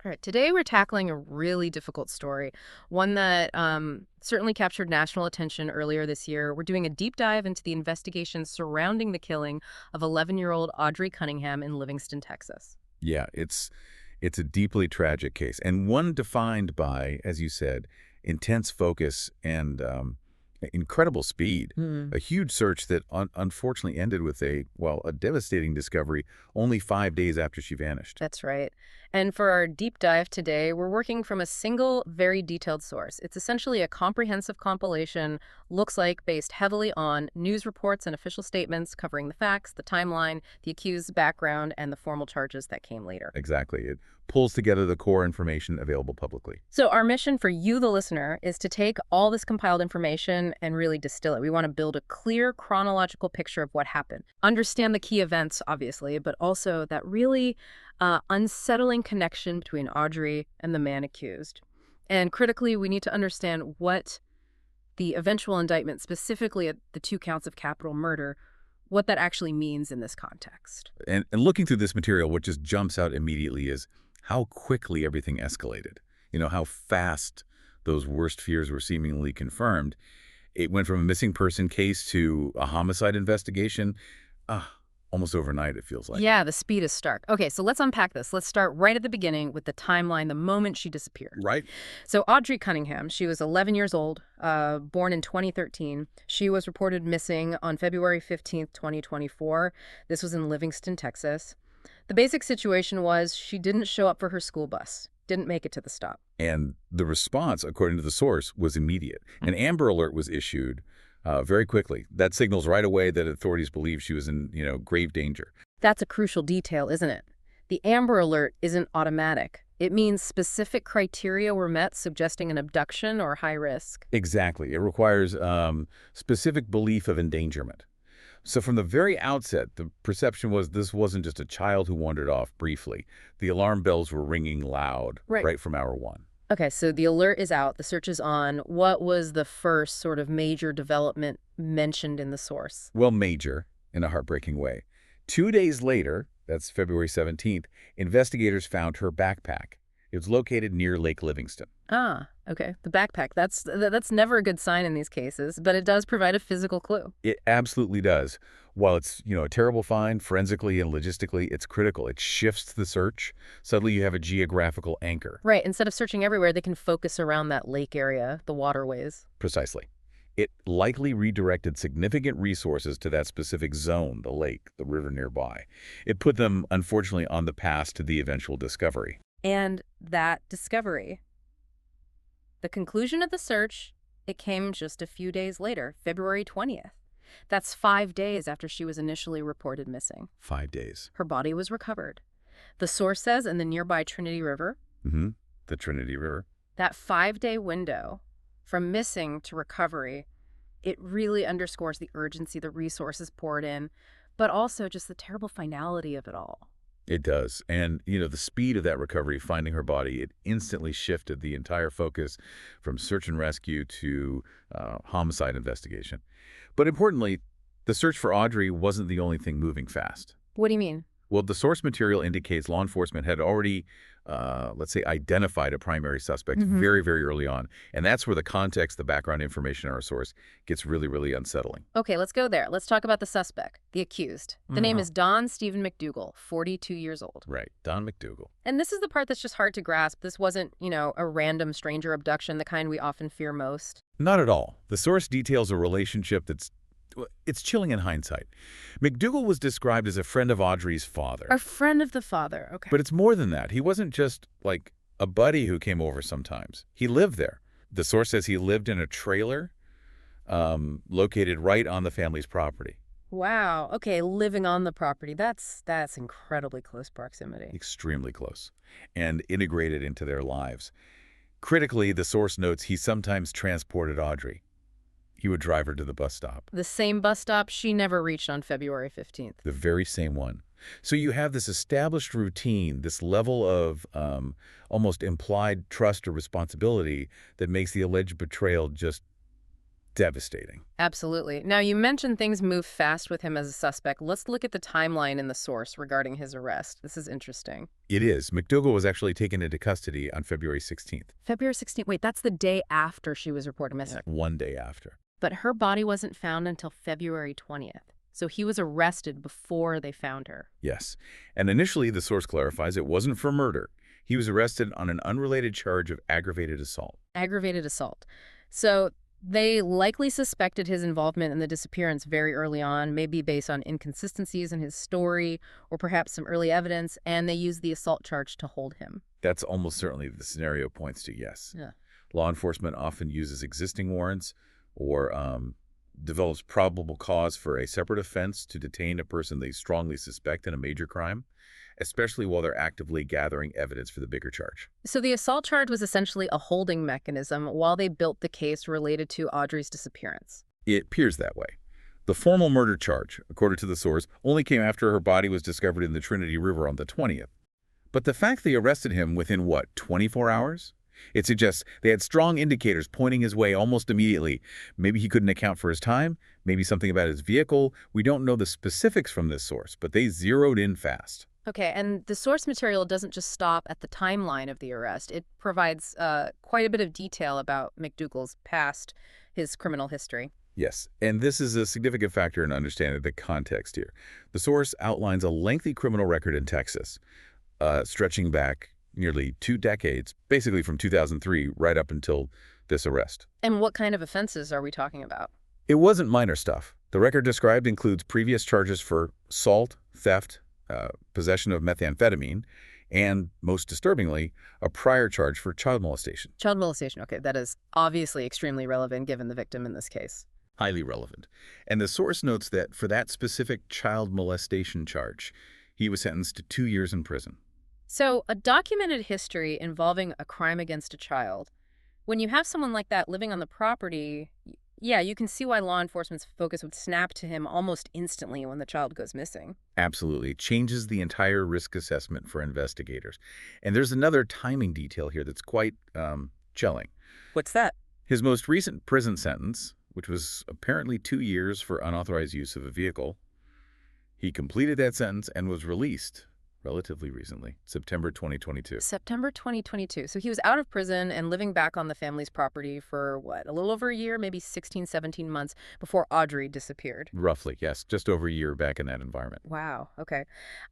All right, today we're tackling a really difficult story, one that certainly captured national attention earlier this year. We're doing a deep dive into the investigation surrounding the killing of 11-year-old Audrii Cunningham in Livingston, Texas. Yeah, it's a deeply tragic case, and one defined by, as you said, intense focus and incredible speed. Hmm. A huge search that unfortunately ended with a devastating discovery only 5 days after she vanished. That's right. And for our deep dive today, we're working from a single, very detailed source. It's essentially a comprehensive compilation, looks like based heavily on news reports and official statements covering the facts, the timeline, the accused's background, and the formal charges that came later. Exactly. It pulls together the core information available publicly. So our mission for you, the listener, is to take all this compiled information and really distill it. We want to build a clear chronological picture of what happened. Understand the key events, obviously, but also that really unsettling connection between Audrii and the man accused. And critically, we need to understand what the eventual indictment, specifically at the 2 counts of capital murder, what that actually means in this context. And looking through this material, what just jumps out immediately is how quickly everything escalated. You know, how fast those worst fears were seemingly confirmed. It went from a missing person case to a homicide investigation. Almost overnight, it feels like. Yeah, the speed is stark. Okay, so let's unpack this. Let's start right at the beginning with the timeline, the moment she disappeared. Right? So Audrii Cunningham, she was 11 years old, born in 2013. She was reported missing on February 15th, 2024. This was in Livingston, Texas. The basic situation was she didn't show up for her school bus, didn't make it to the stop. And the response, according to the source, was immediate. An Amber Alert was issued very quickly. That signals right away that authorities believed she was in, grave danger. That's a crucial detail, isn't it? The Amber Alert isn't automatic. It means specific criteria were met, suggesting an abduction or high risk. Exactly. It requires specific belief of endangerment. So from the very outset, the perception was this wasn't just a child who wandered off briefly. The alarm bells were ringing loud right from hour one. Okay, so the alert is out, the search is on. What was the first sort of major development mentioned in the source? Well, major in a heartbreaking way. 2 days later, that's February 17th, investigators found her backpack. It was located near Lake Livingston. Ah, okay. The backpack. That's never a good sign in these cases, but it does provide a physical clue. It absolutely does. While it's, a terrible find, forensically and logistically, it's critical. It shifts the search. Suddenly you have a geographical anchor. Right. Instead of searching everywhere, they can focus around that lake area, the waterways. Precisely. It likely redirected significant resources to that specific zone, the lake, the river nearby. It put them, unfortunately, on the path to the eventual discovery. And that discovery, the conclusion of the search, it came just a few days later, February 20th. That's 5 days after she was initially reported missing. 5 days. Her body was recovered. The source says in the nearby Trinity River. Mm-hmm. The Trinity River. That 5-day window from missing to recovery, it really underscores the urgency the resources poured in, but also just the terrible finality of it all. It does. And, the speed of that recovery, finding her body, it instantly shifted the entire focus from search and rescue to homicide investigation. But importantly, the search for Audrii wasn't the only thing moving fast. What do you mean? Well, the source material indicates law enforcement had already, let's say, identified a primary suspect very, very early on. And that's where the context, the background information in our source gets really, really unsettling. Okay, let's go there. Let's talk about the suspect, the accused. The name is Don Steven McDougal, 42 years old. Right, Don McDougal. And this is the part that's just hard to grasp. This wasn't, a random stranger abduction, the kind we often fear most. Not at all. The source details a relationship it's chilling in hindsight. McDougal was described as a friend of Audrei's father. A friend of the father, okay. But it's more than that. He wasn't just like a buddy who came over sometimes. He lived there. The source says he lived in a trailer located right on the family's property. Wow. Okay, living on the property. That's incredibly close proximity. Extremely close. And integrated into their lives. Critically, the source notes he sometimes transported Audrii. He would drive her to the bus stop. The same bus stop she never reached on February 15th. The very same one. So you have this established routine, this level of almost implied trust or responsibility that makes the alleged betrayal just Devastating. Absolutely. Now, you mentioned things move fast with him as a suspect. Let's look at the timeline in the source regarding his arrest. This is interesting. It is. McDougal was actually taken into custody on February 16th. February 16th. Wait, that's the day after she was reported missing. One day after. But her body wasn't found until February 20th. So he was arrested before they found her. Yes. And initially, the source clarifies it wasn't for murder. He was arrested on an unrelated charge of aggravated assault. Aggravated assault. So they likely suspected his involvement in the disappearance very early on, maybe based on inconsistencies in his story or perhaps some early evidence, and they used the assault charge to hold him. That's almost certainly the scenario points to, yes. Yeah. Law enforcement often uses existing warrants or develops probable cause for a separate offense to detain a person they strongly suspect in a major crime, especially while they're actively gathering evidence for the bigger charge. So the assault charge was essentially a holding mechanism while they built the case related to Audrei's disappearance. It appears that way. The formal murder charge, according to the source, only came after her body was discovered in the Trinity River on the 20th. But the fact they arrested him within, what, 24 hours? It suggests they had strong indicators pointing his way almost immediately. Maybe he couldn't account for his time, maybe something about his vehicle. We don't know the specifics from this source, but they zeroed in fast. Okay, and the source material doesn't just stop at the timeline of the arrest. It provides quite a bit of detail about McDougal's past, his criminal history. Yes, and this is a significant factor in understanding the context here. The source outlines a lengthy criminal record in Texas, stretching back nearly 2 decades, basically from 2003 right up until this arrest. And what kind of offenses are we talking about? It wasn't minor stuff. The record described includes previous charges for assault, theft, possession of methamphetamine, and, most disturbingly, a prior charge for child molestation. Child molestation, okay, that is obviously extremely relevant given the victim in this case. Highly relevant. And the source notes that for that specific child molestation charge, he was sentenced to 2 years in prison. So, a documented history involving a crime against a child. When you have someone like that living on the property, yeah, you can see why law enforcement's focus would snap to him almost instantly when the child goes missing. Absolutely. It changes the entire risk assessment for investigators. And there's another timing detail here that's quite chilling. What's that? His most recent prison sentence, which was apparently 2 years for unauthorized use of a vehicle, he completed that sentence and was released relatively recently, September 2022. September 2022. So he was out of prison and living back on the family's property for, what, a little over a year, maybe 16, 17 months before Audrey disappeared. Roughly, yes. Just over a year back in that environment. Wow. Okay.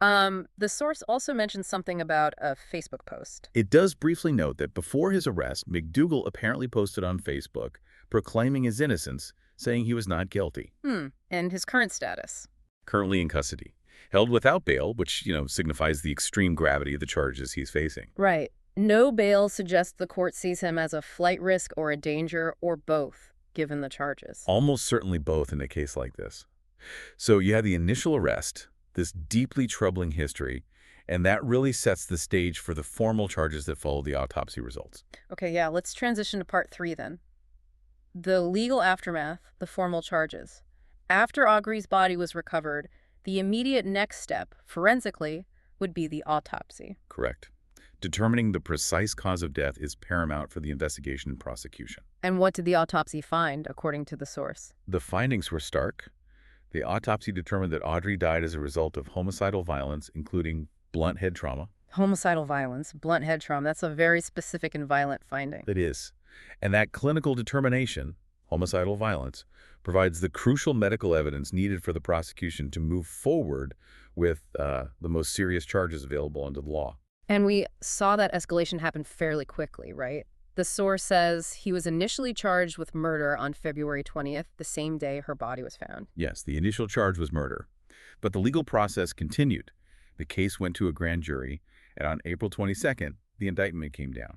The source also mentions something about a Facebook post. It does briefly note that before his arrest, McDougal apparently posted on Facebook proclaiming his innocence, saying he was not guilty. And his current status? Currently in custody. Held without bail, which, signifies the extreme gravity of the charges he's facing. Right. No bail suggests the court sees him as a flight risk or a danger, or both, given the charges. Almost certainly both in a case like this. So you have the initial arrest, this deeply troubling history, and that really sets the stage for the formal charges that follow the autopsy results. Okay, yeah, let's transition to part 3 then. The legal aftermath, the formal charges. After Audrei's body was recovered, the immediate next step, forensically, would be the autopsy. Correct. Determining the precise cause of death is paramount for the investigation and prosecution. And what did the autopsy find, according to the source? The findings were stark. The autopsy determined that Audrey died as a result of homicidal violence, including blunt head trauma. Homicidal violence, blunt head trauma, that's a very specific and violent finding. It is. And that clinical determination, homicidal violence, provides the crucial medical evidence needed for the prosecution to move forward with the most serious charges available under the law. And we saw that escalation happen fairly quickly, right? The source says he was initially charged with murder on February 20th, the same day her body was found. Yes, the initial charge was murder. But the legal process continued. The case went to a grand jury, and on April 22nd, the indictment came down.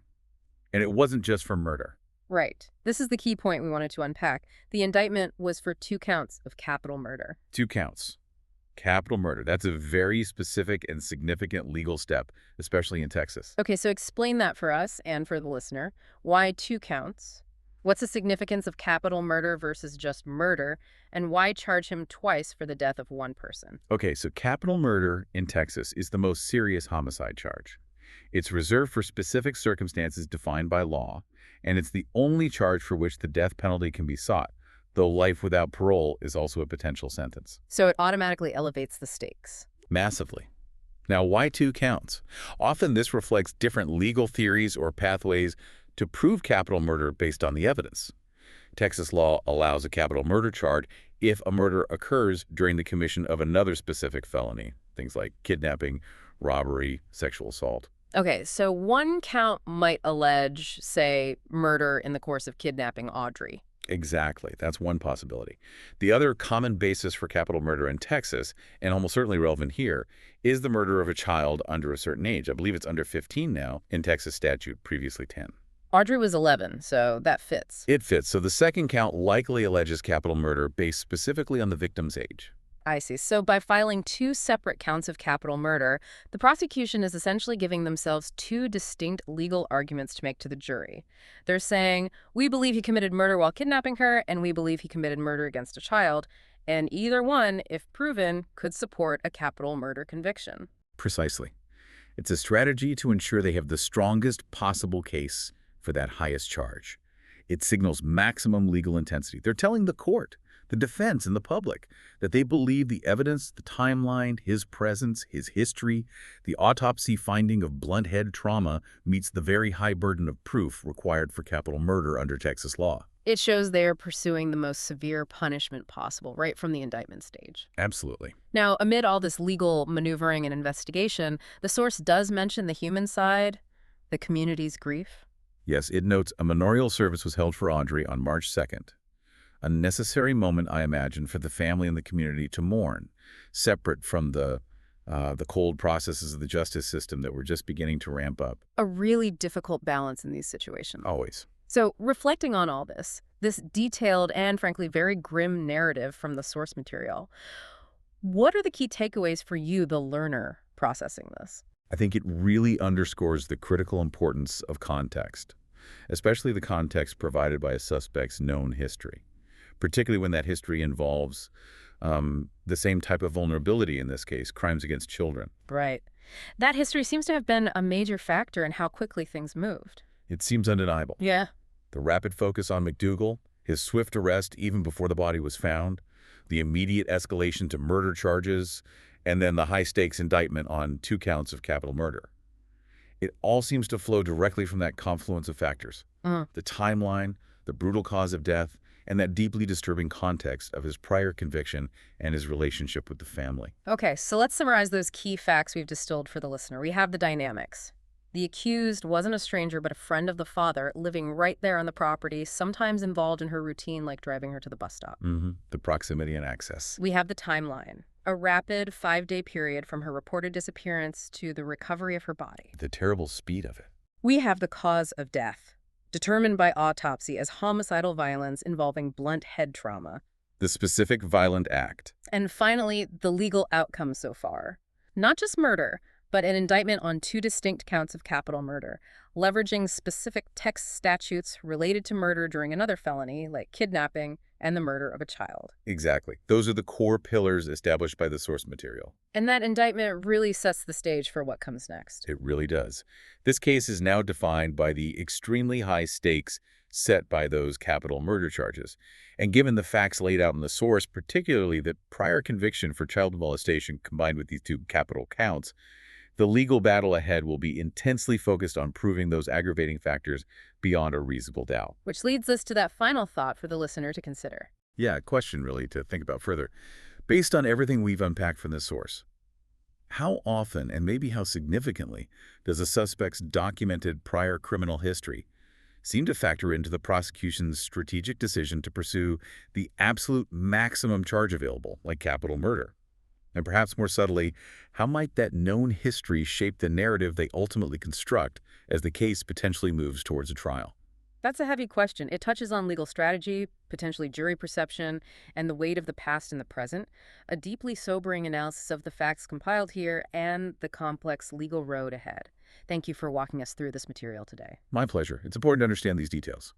And it wasn't just for murder. Right. This is the key point we wanted to unpack. The indictment was for 2 counts of capital murder. 2 counts. Capital murder. That's a very specific and significant legal step, especially in Texas. Okay, so explain that for us and for the listener. Why 2 counts? What's the significance of capital murder versus just murder? And why charge him twice for the death of one person? Okay, so capital murder in Texas is the most serious homicide charge. It's reserved for specific circumstances defined by law, and it's the only charge for which the death penalty can be sought, though life without parole is also a potential sentence. So it automatically elevates the stakes. Massively. Now, why 2 counts? Often this reflects different legal theories or pathways to prove capital murder based on the evidence. Texas law allows a capital murder charge if a murder occurs during the commission of another specific felony, things like kidnapping, robbery, sexual assault. Okay, so one count might allege, say, murder in the course of kidnapping Audrii. Exactly. That's one possibility. The other common basis for capital murder in Texas, and almost certainly relevant here, is the murder of a child under a certain age. I believe it's under 15 now in Texas statute, previously 10. Audrii was 11, so that fits. It fits. So the second count likely alleges capital murder based specifically on the victim's age. I see. So by filing 2 separate counts of capital murder, the prosecution is essentially giving themselves 2 distinct legal arguments to make to the jury. They're saying, we believe he committed murder while kidnapping her, and we believe he committed murder against a child, and either one, if proven, could support a capital murder conviction. Precisely. It's a strategy to ensure they have the strongest possible case for that highest charge. It signals maximum legal intensity. They're telling the court, the defense, and the public that they believe the evidence, the timeline, his presence, his history, the autopsy finding of blunt head trauma meets the very high burden of proof required for capital murder under Texas law. It shows they are pursuing the most severe punishment possible right from the indictment stage. Absolutely. Now, amid all this legal maneuvering and investigation, the source does mention the human side, the community's grief. Yes, it notes a memorial service was held for Audrii on March 2nd. A necessary moment, I imagine, for the family and the community to mourn, separate from the cold processes of the justice system that were just beginning to ramp up. A really difficult balance in these situations. Always. So, reflecting on all this detailed and, frankly, very grim narrative from the source material, what are the key takeaways for you, the learner, processing this? I think it really underscores the critical importance of context, especially the context provided by a suspect's known history, particularly when that history involves the same type of vulnerability, in this case, crimes against children. Right. That history seems to have been a major factor in how quickly things moved. It seems undeniable. Yeah. The rapid focus on McDougal, his swift arrest even before the body was found, the immediate escalation to murder charges, and then the high-stakes indictment on 2 counts of capital murder. It all seems to flow directly from that confluence of factors. The timeline, the brutal cause of death, and that deeply disturbing context of his prior conviction and his relationship with the family. Okay, so let's summarize those key facts we've distilled for the listener. We have the dynamics. The accused wasn't a stranger, but a friend of the father, living right there on the property, sometimes involved in her routine like driving her to the bus stop. The proximity and access. We have the timeline. A rapid 5-day period from her reported disappearance to the recovery of her body. The terrible speed of it. We have the cause of death, determined by autopsy as homicidal violence involving blunt head trauma. The specific violent act. And finally, the legal outcome so far. Not just murder, but an indictment on 2 distinct counts of capital murder, leveraging specific Texas statutes related to murder during another felony, like kidnapping and the murder of a child. Exactly. Those are the core pillars established by the source material. And that indictment really sets the stage for what comes next. It really does. This case is now defined by the extremely high stakes set by those capital murder charges. And given the facts laid out in the source, particularly that prior conviction for child molestation combined with these 2 capital counts, the legal battle ahead will be intensely focused on proving those aggravating factors beyond a reasonable doubt. Which leads us to that final thought for the listener to consider. Yeah, question really to think about further. Based on everything we've unpacked from this source, how often and maybe how significantly does a suspect's documented prior criminal history seem to factor into the prosecution's strategic decision to pursue the absolute maximum charge available, like capital murder? And perhaps more subtly, how might that known history shape the narrative they ultimately construct as the case potentially moves towards a trial? That's a heavy question. It touches on legal strategy, potentially jury perception, and the weight of the past and the present, a deeply sobering analysis of the facts compiled here and the complex legal road ahead. Thank you for walking us through this material today. My pleasure. It's important to understand these details.